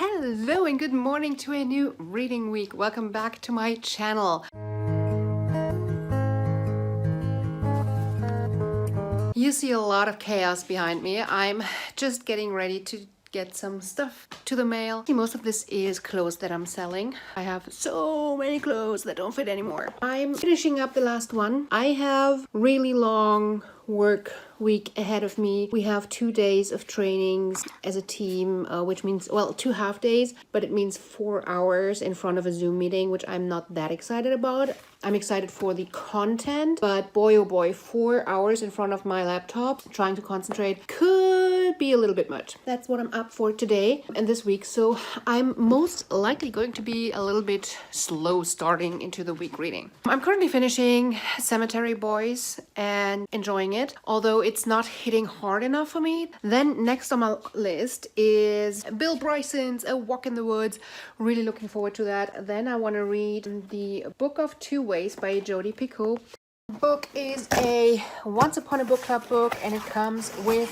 Hello and good morning to a new reading week. Welcome back to my channel. You see a lot of chaos behind me. I'm just getting ready to get some stuff to the mail. Most of this is clothes that I'm selling. I have so many clothes that don't fit anymore. I'm finishing up the last one. I have really long work week ahead of me. We have 2 days of trainings as a team, which means, well, 2 half days, but it means 4 hours in front of a Zoom meeting, which I'm not that excited about. I'm excited for the content, but boy oh boy, 4 hours in front of my laptop trying to concentrate could be a little bit much. That's what I'm up for today and this week, so I'm most likely going to be a little bit slow starting into the week reading. I'm currently finishing Cemetary Boys and enjoying it, although it's not hitting hard enough for me. Then next on my list is Bill Bryson's A Walk in the Woods. Really looking forward to that. Then I want to read the Book of Two Ways by Jodi Picoult. The book is a Once Upon a Book Club book and it comes with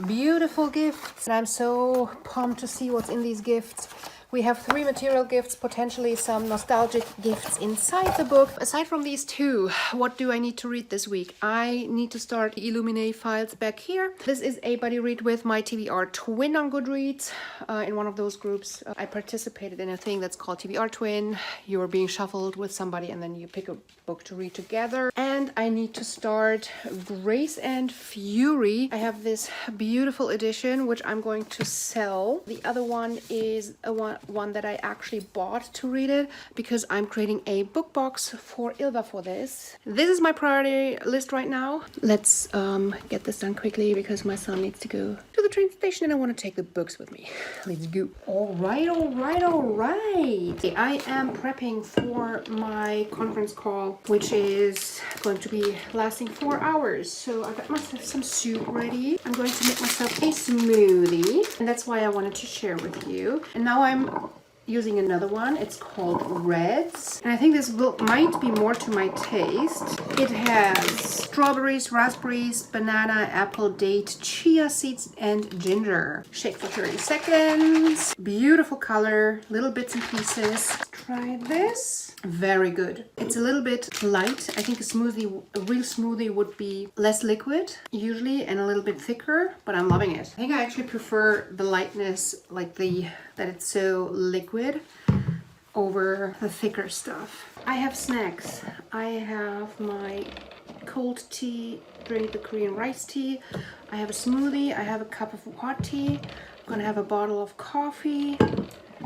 beautiful gifts. And I'm so pumped to see what's in these gifts. We have 3 material gifts, potentially some nostalgic gifts inside the book. Aside from these 2, what do I need to read this week? I need to start the Illuminae files back here. This is a buddy read with my TBR twin on Goodreads. In one of those groups, I participated in a thing that's called TBR Twin. You're being shuffled with somebody and then you pick a book to read together. And I need to start Grace and Fury. I have this beautiful edition, which I'm going to sell. The other one is one that I actually bought to read it because I'm creating a book box for Ilva for this. This is my priority list right now. Let's get this done quickly because my son needs to go to the train station and I want to take the books with me. Let's go. All right. I am prepping for my conference call, which is going to be lasting 4 hours. So I got myself some soup ready. I'm going to make myself a smoothie and that's why I wanted to share with you. And now I'm using another one. It's called Reds and I think this might be more to my taste. It has strawberries, raspberries, banana, apple, date, chia seeds and ginger. Shake for 30 seconds. Beautiful color, little bits and pieces. Let's try this. Very good. It's a little bit light. I think a real smoothie would be less liquid usually and a little bit thicker, but I'm loving it. I think I actually prefer the lightness, like that it's so liquid over the thicker stuff. I have snacks. I have my cold tea, drink the Korean rice tea. I have a smoothie. I have a cup of hot tea. I'm gonna have a bottle of coffee,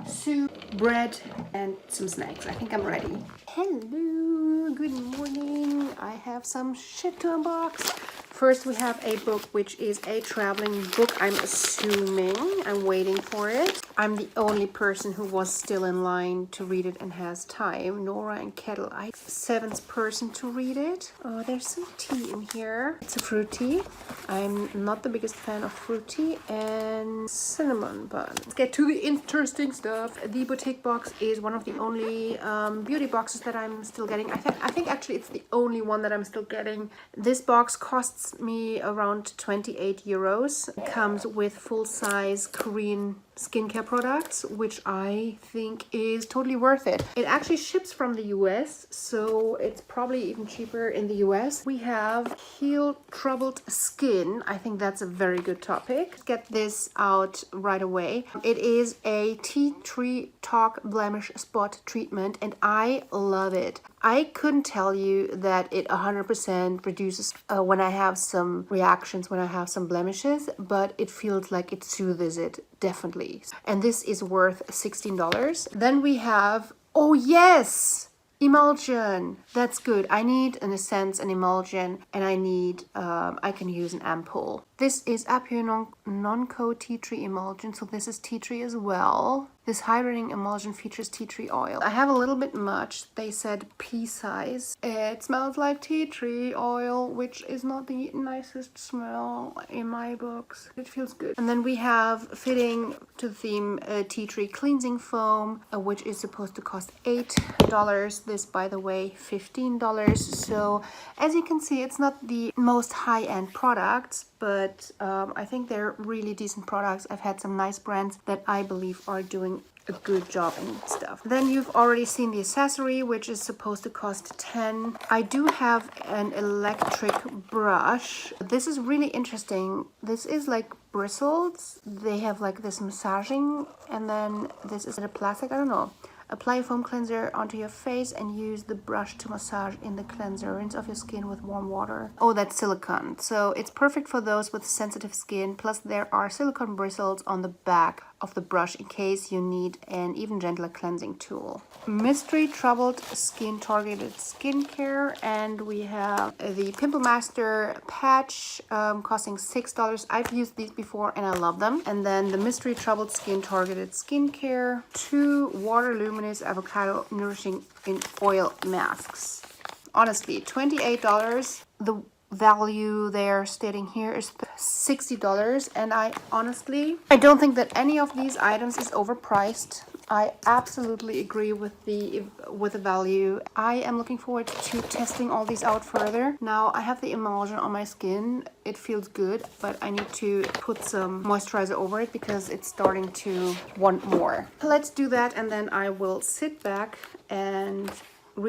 soup, bread, and some snacks. I think I'm ready. Hello, good morning. I have some shit to unbox. First, we have a book, which is a traveling book, I'm assuming. I'm waiting for it. I'm the only person who was still in line to read it and has time. Nora and Kettle. I'm the 7th person to read it. Oh, there's some tea in here. It's a fruit tea. I'm not the biggest fan of fruit tea and cinnamon bun. Let's get to the interesting stuff. The Beauteque box is one of the only beauty boxes that I'm still getting. I think actually it's the only one that I'm still getting. This box costs me around 28 euros. It comes with full-size Korean skincare products, which I think is totally worth it. It actually ships from the US, so it's probably even cheaper in the US. We have healed troubled skin. I think that's a very good topic. Let's get this out right away. It is a tea tree talk blemish spot treatment and I love it. I couldn't tell you that it 100% reduces when I have some reactions, when I have some blemishes, but it feels like it soothes it, definitely. And this is worth $16. Then we have, oh yes, emulsion. That's good. I need an essence, an emulsion, and I can use an ampoule. This is Apio Non-Co Tea Tree Emulsion, so this is tea tree as well. This hydrating emulsion features tea tree oil. I have a little bit much. They said pea size. It smells like tea tree oil, which is not the nicest smell in my books. It feels good. And then we have, fitting to the theme, tea tree cleansing foam, which is supposed to cost $8. This, by the way, $15. So as you can see, it's not the most high-end products, but but I think they're really decent products. I've had some nice brands that I believe are doing a good job and stuff. Then you've already seen the accessory, which is supposed to cost 10. I do have an electric brush. This is really interesting. This is like bristles. They have like this massaging, and then this is a plastic, I don't know. Apply a foam cleanser onto your face and use the brush to massage in the cleanser. Rinse off your skin with warm water. Oh, that's silicone. So it's perfect for those with sensitive skin. Plus there are silicone bristles on the back of the brush in case you need an even gentler cleansing tool. Mystery Troubled Skin Targeted Skincare, and we have the Pimple Master patch costing $6. I've used these before and I love them. And then the Mystery Troubled Skin Targeted Skincare, 2 Water Luminous Avocado Nourishing in Oil Masks. Honestly, $28. The value they're stating here is $60, and I don't think that any of these items is overpriced. I absolutely agree with the value. I am looking forward to testing all these out further. Now I have the emulsion on my skin. It feels good, but I need to put some moisturizer over it because it's starting to want more. Let's do that, and then I will sit back and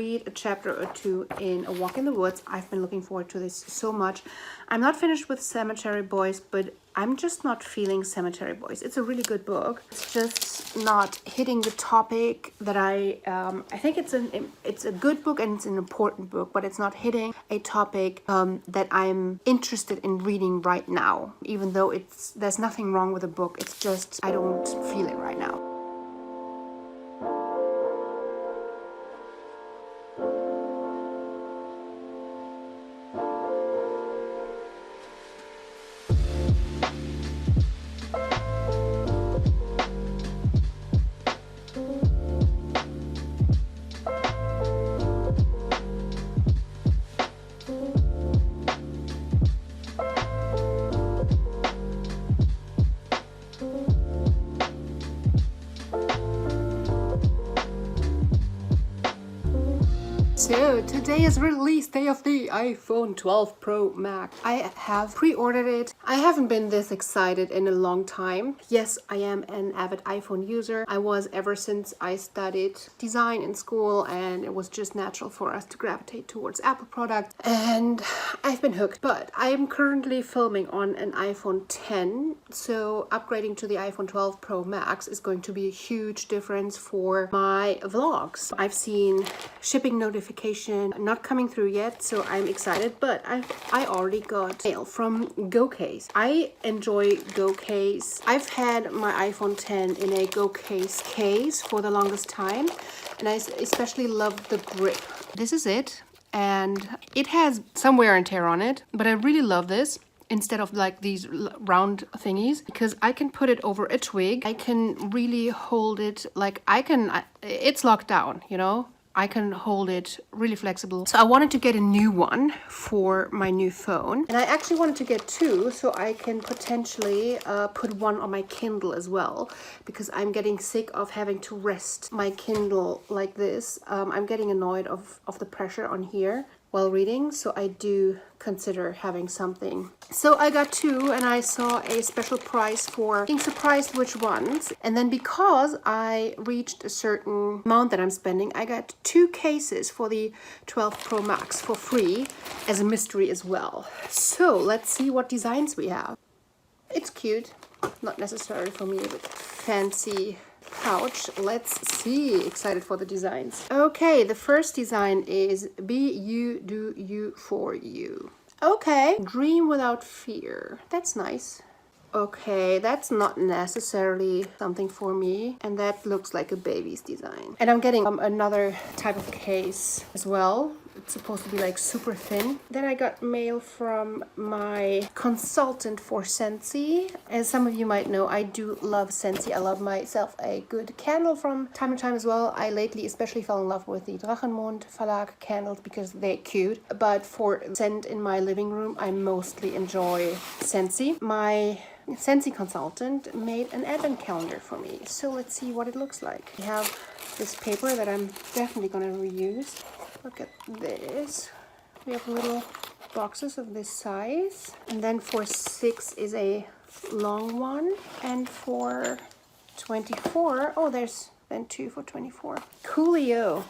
read a chapter or two in A Walk in the Woods. I've been looking forward to this so much. I'm not finished with Cemetary Boys, but I'm just not feeling Cemetary Boys. It's a really good book. It's just not hitting the topic that I think it's a good book and it's an important book, but it's not hitting a topic that I'm interested in reading right now. Even though there's nothing wrong with the book, it's just I don't feel it right now. So today is release day of the iPhone 12 Pro Max. I have pre-ordered it. I haven't been this excited in a long time. Yes, I am an avid iPhone user. I was ever since I studied design in school, and it was just natural for us to gravitate towards Apple products, and I've been hooked. But I am currently filming on an iPhone 10, so upgrading to the iPhone 12 Pro Max is going to be a huge difference for my vlogs. I've seen shipping notifications not coming through yet, so I'm excited, but I already got mail from GoCase. I enjoy GoCase. I've had my iPhone 10 in a GoCase case for the longest time, and I especially love the grip. This is it, and it has some wear and tear on it, but I really love this instead of like these round thingies, because I can put it over a twig. I can really hold it, like it's locked down, you know? I can hold it really flexible. So I wanted to get a new one for my new phone. And I actually wanted to get 2 so I can potentially put one on my Kindle as well, because I'm getting sick of having to rest my Kindle like this. I'm getting annoyed of the pressure on here while reading, so I do consider having something. So I got 2, and I saw a special price for being surprised which ones. And then because I reached a certain amount that I'm spending, I got 2 cases for the 12 Pro Max for free as a mystery as well. So let's see what designs we have. It's cute, not necessarily for me, but fancy pouch. Let's see. Excited for the designs. Okay, the first design is Be You, Do You, For You. Okay, Dream Without Fear. That's nice. Okay, that's not necessarily something for me, and that looks like a baby's design. And I'm getting another type of case as well. It's supposed to be like super thin. Then I got mail from my consultant for Scentsy. As some of you might know, I do love Scentsy. I love myself a good candle from time to time as well. I lately especially fell in love with the Drachenmond Verlag candles because they're cute. But for scent in my living room, I mostly enjoy Scentsy. My Scentsy consultant made an advent calendar for me. So let's see what it looks like. We have this paper that I'm definitely going to reuse. Look at this. We have a little boxes of this size. And then for 6 is a long one. And for 24, oh, there's then 2 for 24. Coolio.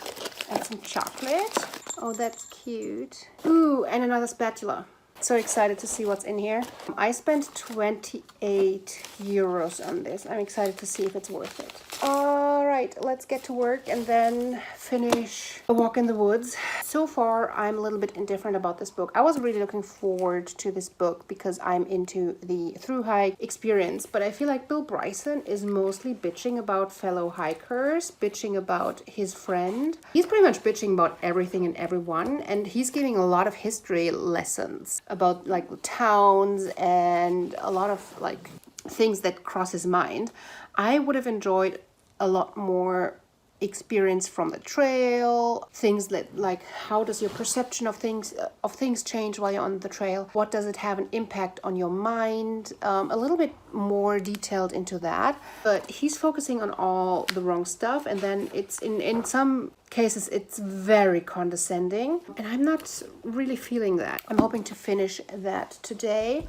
And some chocolate. Oh, that's cute. Ooh, and another spatula. So excited to see what's in here. I spent 28 euros on this. I'm excited to see if it's worth it. All right, let's get to work and then finish A Walk in the Woods. So far, I'm a little bit indifferent about this book. I was really looking forward to this book because I'm into the through hike experience, but I feel like Bill Bryson is mostly bitching about fellow hikers, bitching about his friend. He's pretty much bitching about everything and everyone, and he's giving a lot of history lessons about like towns and a lot of like things that cross his mind. I would have enjoyed a lot more experience from the trail, things that like how does your perception of things change while you're on the trail, what does it have an impact on your mind, a little bit more detailed into that. But he's focusing on all the wrong stuff, and then it's in some cases it's very condescending, and I'm not really feeling that. I'm hoping to finish that today.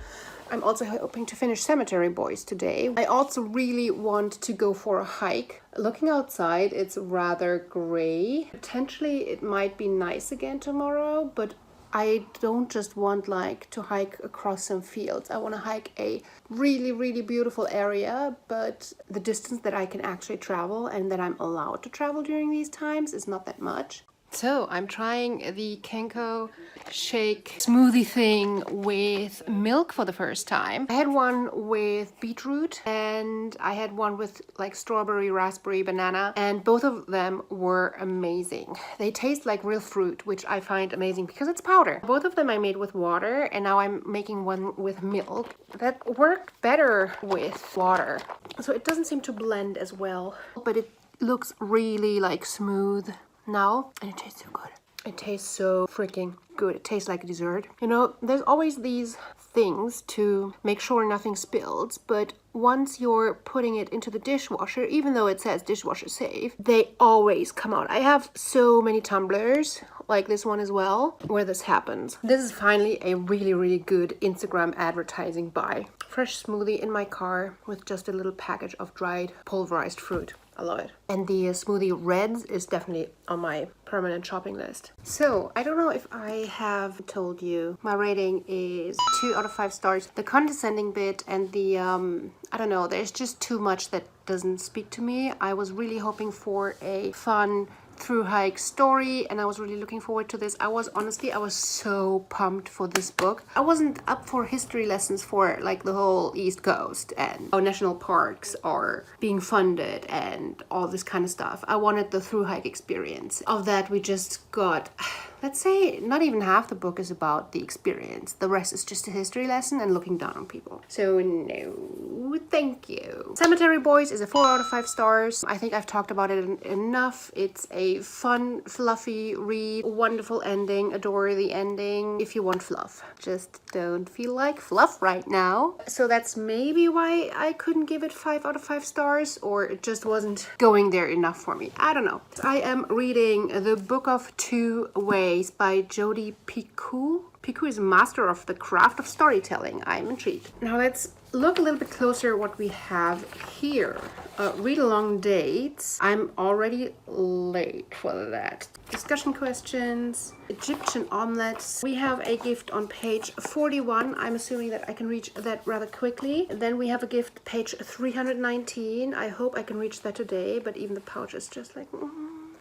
I'm also hoping to finish Cemetary Boys today. I also really want to go for a hike. Looking outside, it's rather gray. Potentially it might be nice again tomorrow, but I don't just want like to hike across some fields. I want to hike a really, really beautiful area, but the distance that I can actually travel and that I'm allowed to travel during these times is not that much. So I'm trying the Kenko shake smoothie thing with milk for the first time. I had one with beetroot and I had one with like strawberry, raspberry, banana, and both of them were amazing. They taste like real fruit, which I find amazing because it's powder. Both of them I made with water, and now I'm making one with milk. That worked better with water. So it doesn't seem to blend as well, but it looks really like smooth now, and it tastes so good. It tastes so freaking good. It tastes like a dessert. You know, there's always these things to make sure nothing spills, but once you're putting it into the dishwasher, even though it says dishwasher safe, they always come out. I have so many tumblers like this one as well where this happens. This is finally a really, really good Instagram advertising buy. Fresh smoothie in my car with just a little package of dried pulverized fruit. I love it. And the smoothie reds is definitely on my permanent shopping list. So I don't know if I have told you, my rating is 2 out of 5 stars. The condescending bit and the I don't know, there's just too much that doesn't speak to me. I was really hoping for a fun through hike story, and I was really looking forward to this. I was so pumped for this book. I wasn't up for history lessons for like the whole East Coast and how national parks are being funded and all this kind of stuff. I wanted the through hike experience. Of that we just got, let's say, not even half the book is about the experience. The rest is just a history lesson and looking down on people. So no, thank you. Cemetary Boys is a 4 out of 5 stars. I think I've talked about it enough. It's a fun, fluffy read, wonderful ending, adore the ending. If you want fluff, just don't feel like fluff right now. So that's maybe why I couldn't give it 5 out of 5 stars, or it just wasn't going there enough for me. I don't know. I am reading The Book of Two Ways by Jodi Picoult. Picoult is a master of the craft of storytelling. I'm intrigued. Now let's look a little bit closer at what we have here. Read-along dates. I'm already late for that. Discussion questions. Egyptian omelets. We have a gift on page 41. I'm assuming that I can reach that rather quickly. Then we have a gift page 319. I hope I can reach that today, but even the pouch is just like...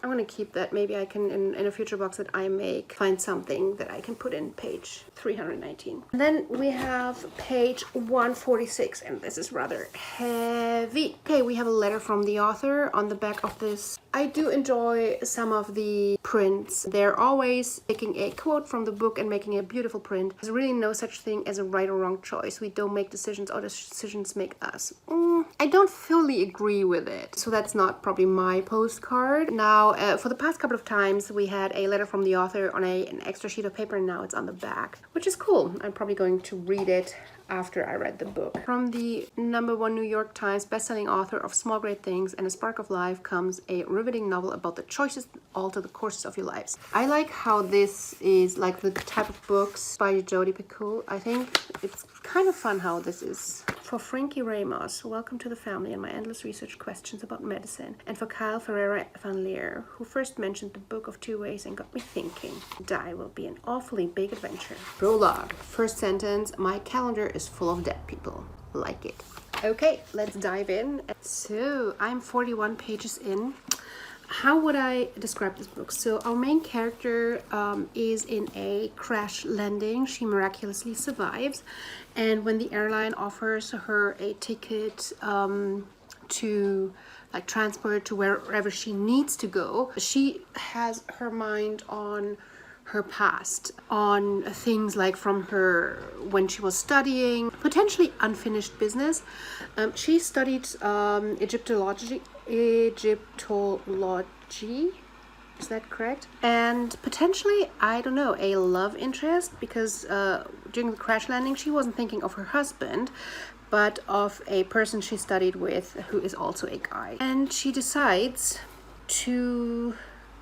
I'm gonna keep that. Maybe I can, in a future box that I make, find something that I can put in page 319. And then we have page 146, and this is rather heavy. Okay, we have a letter from the author on the back of this. I do enjoy some of the prints. They're always taking a quote from the book and making a beautiful print. There's really no such thing as a right or wrong choice. We don't make decisions, or decisions make us. I don't fully agree with it, so that's not probably my postcard. Now, for the past couple of times, we had a letter from the author on an extra sheet of paper, and now it's on the back, which is cool. I'm probably going to read it after I read the book. From the #1 New York Times bestselling author of Small Great Things and A Spark of Life comes a riveting novel about the choices that alter the courses of your lives. I like how this is like the type of books by Jodi Picoult. I think it's kind of fun how this is. For Frankie Ramos, welcome to the family and my endless research questions about medicine. And for Kyle Ferreira van Leer, who first mentioned the Book of Two Ways and got me thinking. Die will be an awfully big adventure. Prologue. First sentence, my calendar is full of dead people. Like it. Okay, let's dive in. So, I'm 41 pages in. How would I describe this book? So our main character is in a crash landing. She miraculously survives, and when the airline offers her a ticket to like transport to wherever she needs to go, she has her mind on her past, on things like from her when she was studying, potentially unfinished business. She studied Egyptology, is that correct? And potentially, I don't know, a love interest, because during the crash landing she wasn't thinking of her husband, but of a person she studied with who is also a guy. And she decides to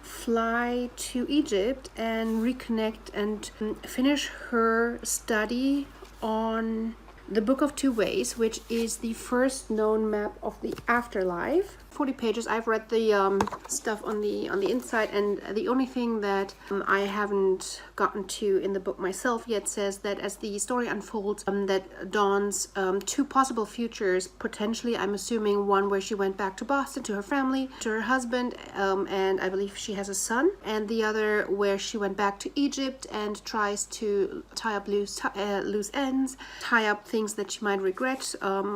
fly to Egypt and reconnect and finish her study on the Book of Two Ways, which is the first known map of the afterlife. 40 pages. I've read the stuff on the inside, and the only thing that I haven't gotten to in the book myself yet says that as the story unfolds, that dawns two possible futures. Potentially, I'm assuming one where she went back to Boston to her family, to her husband, and I believe she has a son, and the other where she went back to Egypt and tries to tie up loose ends, tie up things that she might regret,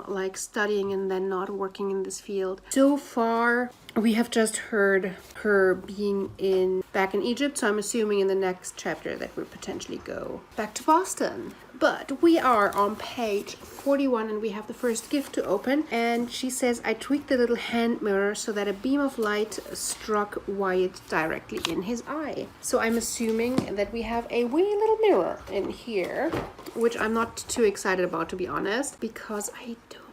like studying and then not working in this field. So far, we have just heard her being back in Egypt, so I'm assuming in the next chapter that we'll potentially go back to Boston. But we are on page 41 and we have the first gift to open, and she says, I tweaked the little hand mirror so that a beam of light struck Wyatt directly in his eye. So I'm assuming that we have a wee little mirror in here, which I'm not too excited about, to be honest, because I don't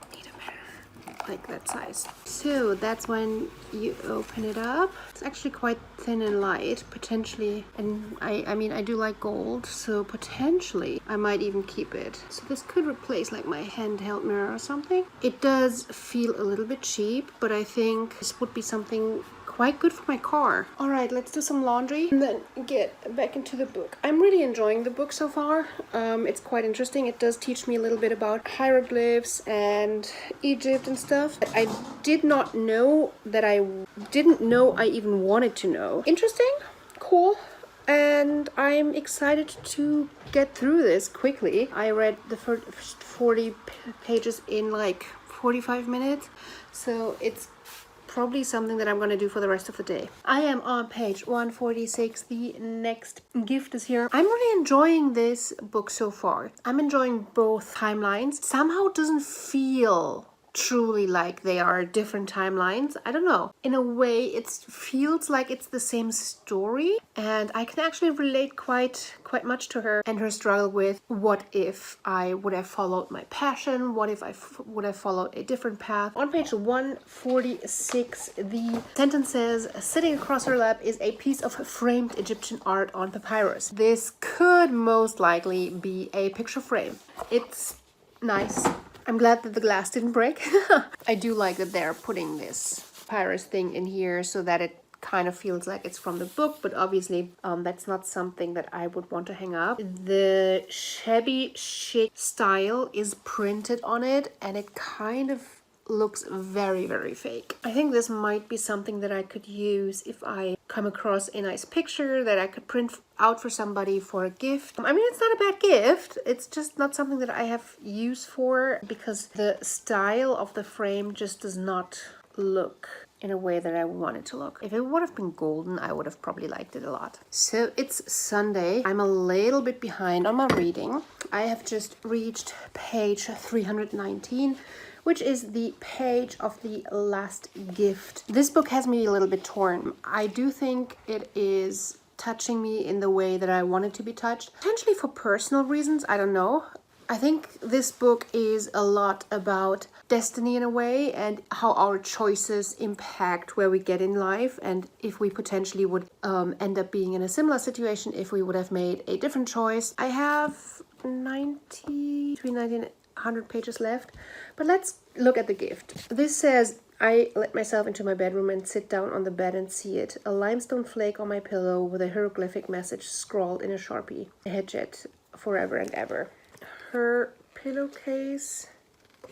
like that size. So that's when you open it up. It's actually quite thin and light, potentially, and I mean I do like gold, so potentially I might even keep it. So this could replace like my handheld mirror or something. It does feel a little bit cheap, but I think this would be something quite good for my car. All right, let's do some laundry and then get back into the book. I'm really enjoying the book so far. It's quite interesting. It does teach me a little bit about hieroglyphs and Egypt and stuff that I did not know, that I didn't know I even wanted to know. Interesting, cool, and I'm excited to get through this quickly. I read the first 40 pages in like 45 minutes, so it's probably something that I'm going to do for the rest of the day. I am on page 146. The next gift is here. I'm really enjoying this book so far. I'm enjoying both timelines. Somehow it doesn't feel truly like they are different timelines. I don't know. In a way, it feels like it's the same story, and I can actually relate quite much to her and her struggle with what if I would have followed my passion, what if I would have followed a different path. On page 146, the sentence says, sitting across her lap is a piece of framed Egyptian art on papyrus. This could most likely be a picture frame. It's nice. I'm glad that the glass didn't break. I do like that they're putting this papyrus thing in here so that it kind of feels like it's from the book, but obviously that's not something that I would want to hang up. The shabby chic style is printed on it, and it kind of looks very fake. I think this might be something that I could use if I come across a nice picture that I could print out for somebody for a gift. I mean, it's not a bad gift, it's just not something that I have use for, because the style of the frame just does not look in a way that I want it to look. If it would have been golden, I would have probably liked it a lot. So it's Sunday. I'm a little bit behind on my reading. I have just reached page 319, which is the page of the last gift. This book has me a little bit torn. I do think it is touching me in the way that I want it to be touched. Potentially for personal reasons, I don't know. I think this book is a lot about destiny in a way, and how our choices impact where we get in life, and if we potentially would end up being in a similar situation if we would have made a different choice. I have 100 pages left, but let's look at the gift. This says, I let myself into my bedroom and sit down on the bed and see it. A limestone flake on my pillow with a hieroglyphic message scrawled in a Sharpie. Hedget forever and ever. Her pillowcase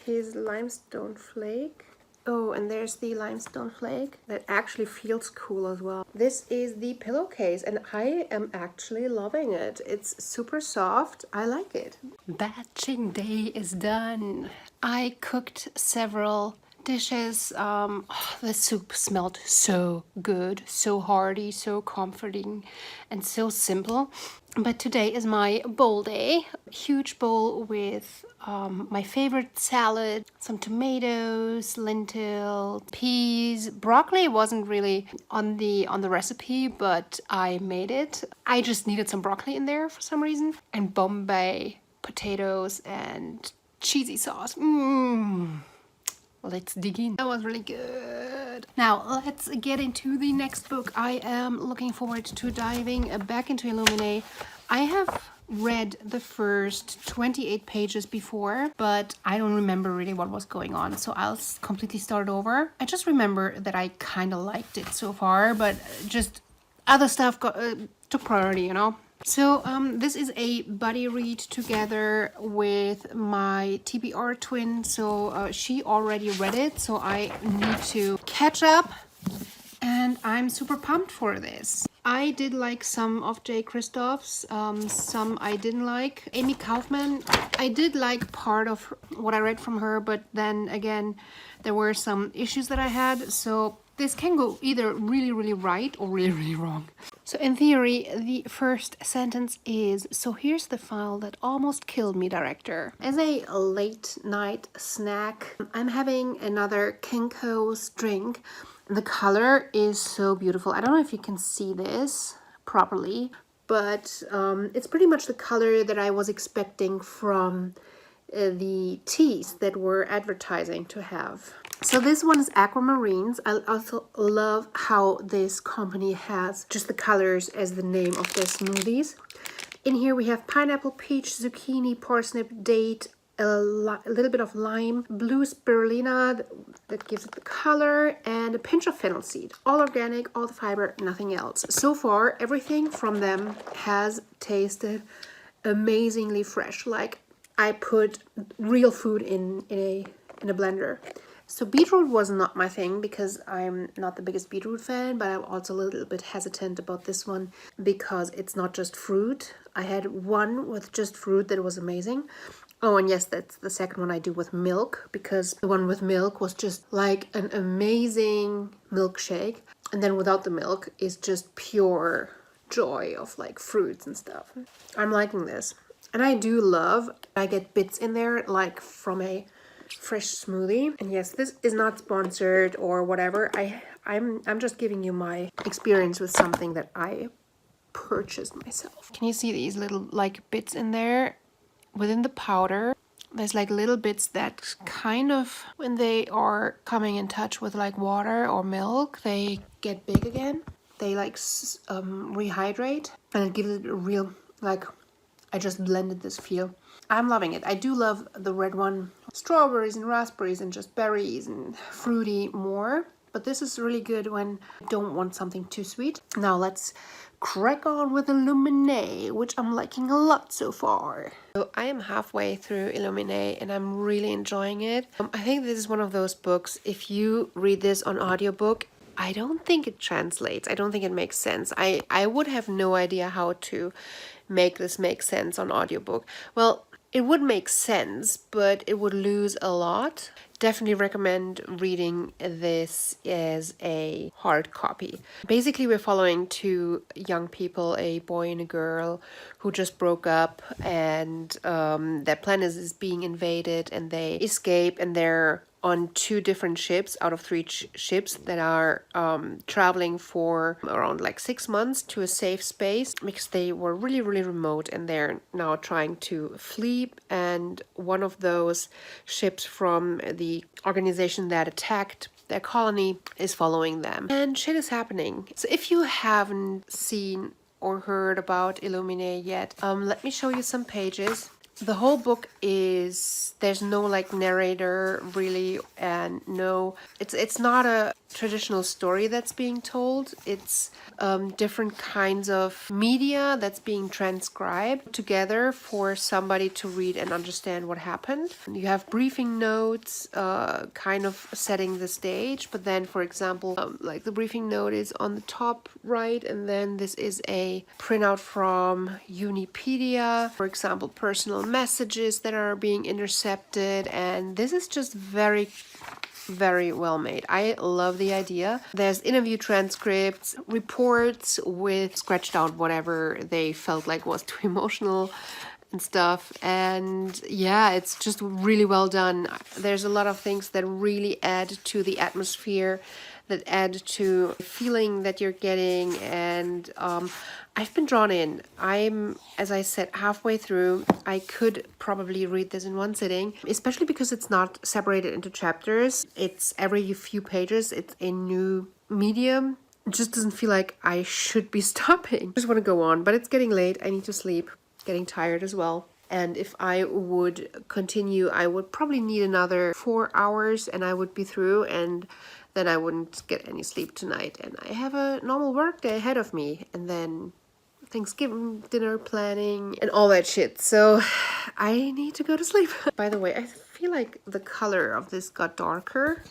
is limestone flake. Oh, and there's the limestone flake. That actually feels cool as well. This is the pillowcase, and I am actually loving it. It's super soft. I like it. Batching day is done. I cooked several dishes. The soup smelled so good, so hearty, so comforting, and so simple. But today is my bowl day. Huge bowl with my favorite salad, some tomatoes, lentil, peas. Broccoli wasn't really on the recipe, but I made it. I just needed some broccoli in there for some reason. And Bombay potatoes and cheesy sauce. Let's dig in. That was really good. Now let's get into the next book. I am looking forward to diving back into Illuminae. I have read the first 28 pages before, but I don't remember really what was going on, so I'll completely start over. I just remember that I kind of liked it so far, but just other stuff took priority, you know. So this is a buddy read together with my TBR twin. So she already read it, so I need to catch up, and I'm super pumped for this. I did like some of J. Kristoff's, some I didn't like. Amy Kaufman, I did like part of what I read from her, but then again, there were some issues that I had, so this can go either really, really right or really, really wrong. So in theory, the first sentence is, so here's the file that almost killed me, director. As a late night snack, I'm having another Kinko's drink. The color is so beautiful. I don't know if you can see this properly, but it's pretty much the color that I was expecting from the teas that we're advertising to have. So this one is Aquamarines. I also love how this company has just the colors as the name of their smoothies. In here we have pineapple, peach, zucchini, parsnip, date, a little bit of lime, blue spirulina that gives it the color, and a pinch of fennel seed. All organic, all the fiber, nothing else. So far, everything from them has tasted amazingly fresh. Like I put real food in a blender. So beetroot was not my thing because I'm not the biggest beetroot fan, but I'm also a little bit hesitant about this one because it's not just fruit. I had one with just fruit that was amazing. Oh, and yes, that's the second one I do with milk, because the one with milk was just like an amazing milkshake. And then without the milk is just pure joy of like fruits and stuff. I'm liking this. And I do love, I get bits in there like from a fresh smoothie. And yes, this is not sponsored or whatever. I'm just giving you my experience with something that I purchased myself. Can you see these little like bits in there? Within the powder, there's like little bits that kind of, when they are coming in touch with like water or milk, they get big again. They like rehydrate, and it gives it a real, like, I just blended this feel. I'm loving it. I do love the red one. Strawberries and raspberries and just berries and fruity more. But this is really good when I don't want something too sweet. Now let's crack on with Illuminae, which I'm liking a lot so far. So I am halfway through Illuminae and I'm really enjoying it. I think this is one of those books, if you read this on audiobook, I don't think it translates. I don't think it makes sense. I would have no idea how to make this make sense on audiobook. Well, it would make sense, but it would lose a lot. Definitely recommend reading this as a hard copy. Basically, we're following two young people, a boy and a girl, who just broke up, and their planet is being invaded, and they escape, and they're on 2 different ships out of 3 ships that are traveling for around like 6 months to a safe space because they were really, really remote, and they're now trying to flee. And one of those ships from the organization that attacked their colony is following them, and shit is happening. So if you haven't seen or heard about Illuminae yet, let me show you some pages. The whole book is, there's no like narrator really, and no, it's not a traditional story that's being told. It's different kinds of media that's being transcribed together for somebody to read and understand what happened. You have briefing notes kind of setting the stage, but then for example like the briefing note is on the top right, and then this is a printout from Unipedia, for example personal messages that are being intercepted, and this is just very well made. I love the idea. There's interview transcripts, reports with scratched out whatever they felt like was too emotional and stuff, and yeah, it's just really well done. There's a lot of things that really add to the atmosphere, that add to the feeling that you're getting, and I've been drawn in. I'm, as I said, halfway through. I could probably read this in one sitting, especially because it's not separated into chapters. It's every few pages, it's a new medium. It just doesn't feel like I should be stopping. I just want to go on, but it's getting late. I need to sleep. Getting tired as well. And if I would continue, I would probably need another 4 hours and I would be through, and then I wouldn't get any sleep tonight. And I have a normal work day ahead of me, and then Thanksgiving dinner planning and all that shit. So I need to go to sleep. By the way, I feel like the color of this got darker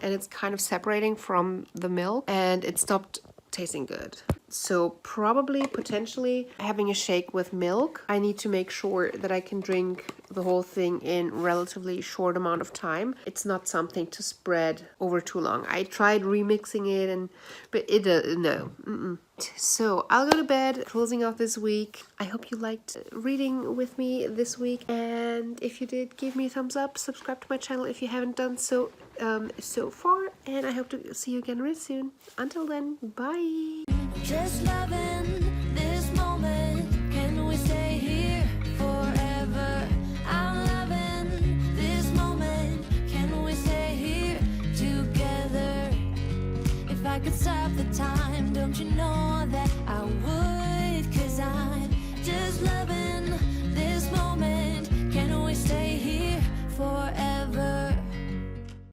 and it's kind of separating from the milk, and it stopped tasting good. So probably, potentially, having a shake with milk. I need to make sure that I can drink the whole thing in relatively short amount of time. It's not something to spread over too long. I tried remixing it, but it no. So I'll go to bed, closing off this week. I hope you liked reading with me this week, and if you did, give me a thumbs up, subscribe to my channel if you haven't done so so far, and I hope to see you again real soon. Until then, bye. Just loving this moment. Can we stay here forever? I'm loving this moment. Can we stay here together? If I could stop the time, don't you know that I would? 'Cause I'm just loving